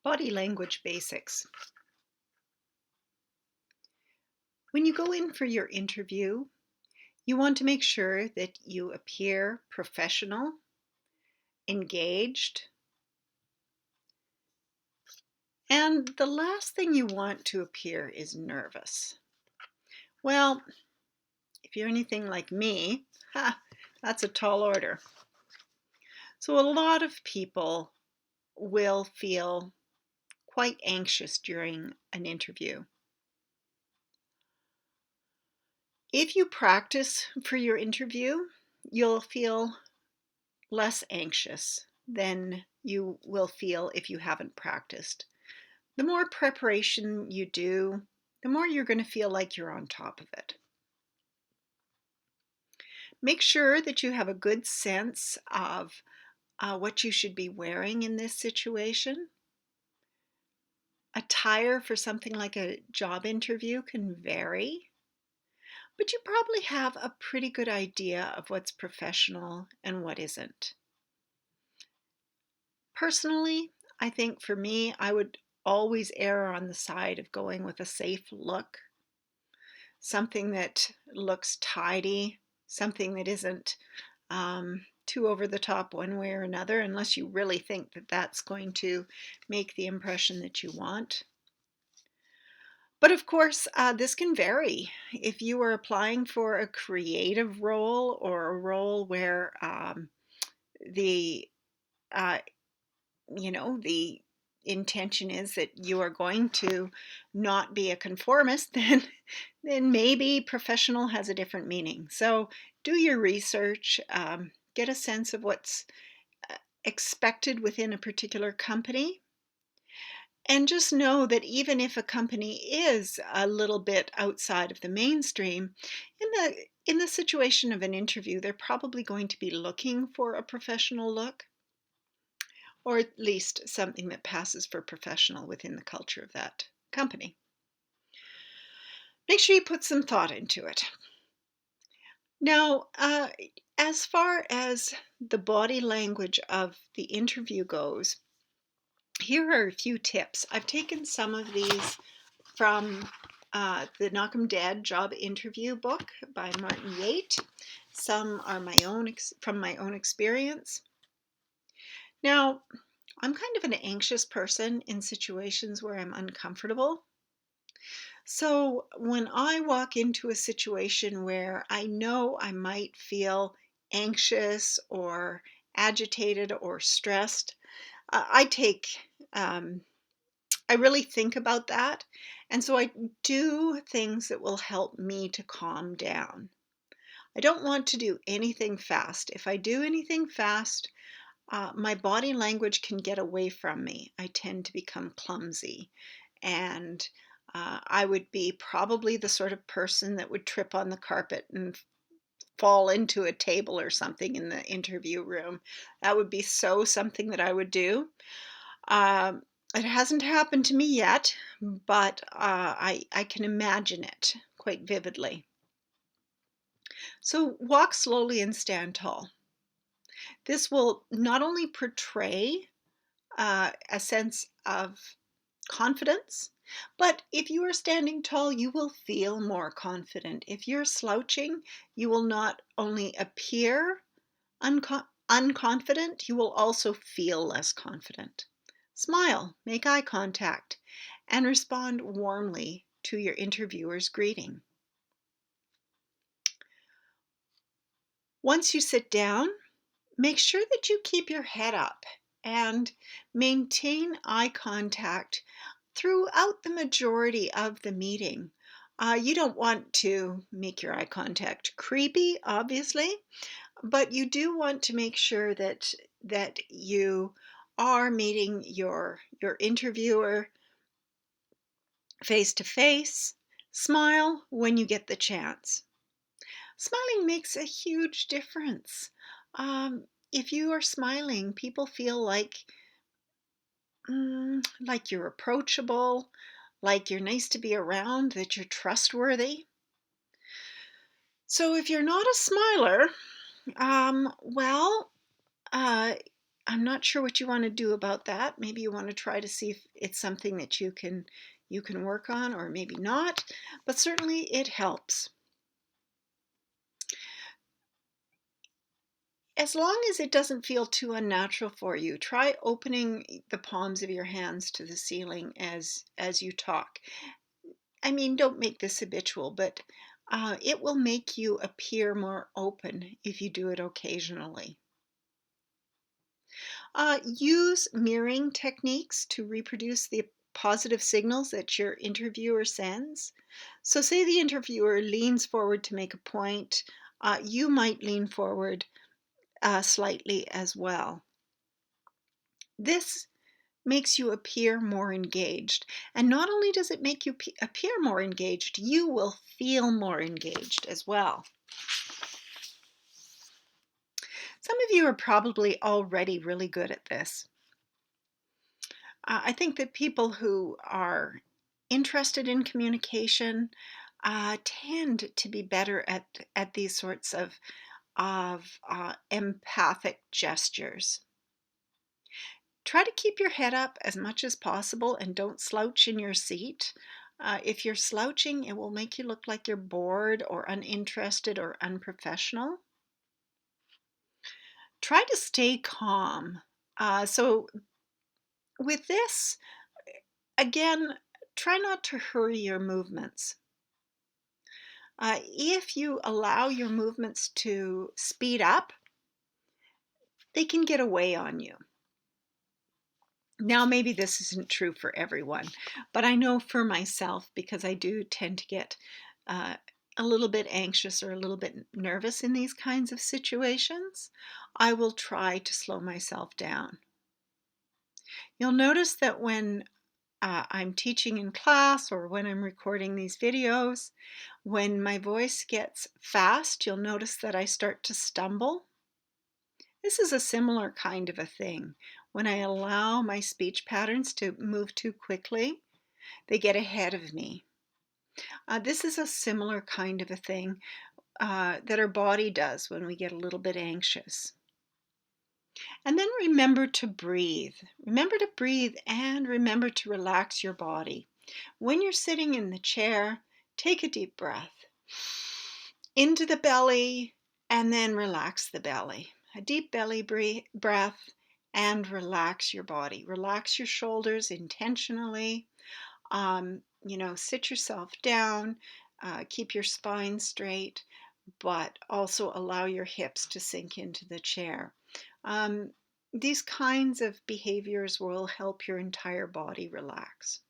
Body language basics. When you go in for your interview, you want to make sure that you appear professional, engaged, and the last thing you want to appear is nervous. Well, if you're anything like me, that's a tall order. So a lot of people will feel quite anxious during an interview. If you practice for your interview, you'll feel less anxious than you will feel if you haven't practiced. The more preparation you do, the more you're going to feel like you're on top of it. Make sure that you have a good sense of what you should be wearing in this situation. Attire for something like a job interview can vary, but you probably have a pretty good idea of what's professional and what isn't. Personally, I think for me, I would always err on the side of going with a safe look, something that looks tidy, something that isn't too over the top one way or another, unless you really think that that's going to make the impression that you want. But of course, this can vary. If you are applying for a creative role or a role where the uh, the intention is that you are going to not be a conformist, then maybe professional has a different meaning. So do your research, get a sense of what's expected within a particular company. And just know that even if a company is a little bit outside of the mainstream, in the situation of an interview, they're probably going to be looking for a professional look, or at least something that passes for professional within the culture of that company. Make sure you put some thought into it. Now, as far as the body language of the interview goes, here are a few tips. I've taken some of these from the Knock 'em Dead Job Interview book by Martin Yate. Some are from my own experience. Now, I'm kind of an anxious person in situations where I'm uncomfortable. So when I walk into a situation where I know I might feel anxious or agitated or stressed, I um, I really think about that. And so I do things that will help me to calm down. I don't want to do anything fast. If I do anything fast, my body language can get away from me. I tend to become clumsy, and I would be probably the sort of person that would trip on the carpet and fall into a table or something in the interview room. That would be something that I would do. Um, it hasn't happened to me yet, but I can imagine it quite vividly. So walk slowly and stand tall. This will not only portray a sense of confidence, but if you are standing tall, you will feel more confident. If you're slouching, you will not only appear unconfident, you will also feel less confident. Smile, make eye contact, and respond warmly to your interviewer's greeting. Once you sit down, make sure that you keep your head up and maintain eye contact throughout the majority of the meeting. You don't want to make your eye contact creepy, obviously, but you do want to make sure that you are meeting your interviewer face to face. Smile when you get the chance. Smiling makes a huge difference. If you are smiling, people feel like you're approachable, like you're nice to be around, that you're trustworthy. So if you're not a smiler, well, uh, I'm not sure what you want to do about that. Maybe you want to try to see if it's something that you can work on, or maybe not, but certainly it helps. As long as it doesn't feel too unnatural for you, try opening the palms of your hands to the ceiling as you talk. I mean, don't make this habitual, but it will make you appear more open if you do it occasionally. Use mirroring techniques to reproduce the positive signals that your interviewer sends. So, say the interviewer leans forward to make a point, you might lean forward slightly as well. This makes you appear more engaged. And not only does it make you appear more engaged, you will feel more engaged as well. Some of you are probably already really good at this. I think that people who are interested in communication tend to be better at these sorts of empathic gestures. Try to keep your head up as much as possible and don't slouch in your seat. If you're slouching, it will make you look like you're bored or uninterested or unprofessional. Try to stay calm. So, with this, again, try not to hurry your movements. If you allow your movements to speed up, they can get away on you. Now, maybe this isn't true for everyone, but I know for myself, because I do tend to get uh, a little bit anxious or a little bit nervous in these kinds of situations, I will try to slow myself down. You'll notice that when I'm teaching in class or when I'm recording these videos, when my voice gets fast, you'll notice that I start to stumble. This is a similar kind of a thing. When I allow my speech patterns to move too quickly, they get ahead of me. This is a similar kind of a thing that our body does when we get a little bit anxious. And then remember to breathe. Remember to breathe and remember to relax your body. When you're sitting in the chair, take a deep breath into the belly and then relax the belly. A deep belly breath and relax your body. Relax your shoulders intentionally. Sit yourself down, keep your spine straight, but also allow your hips to sink into the chair. These kinds of behaviors will help your entire body relax.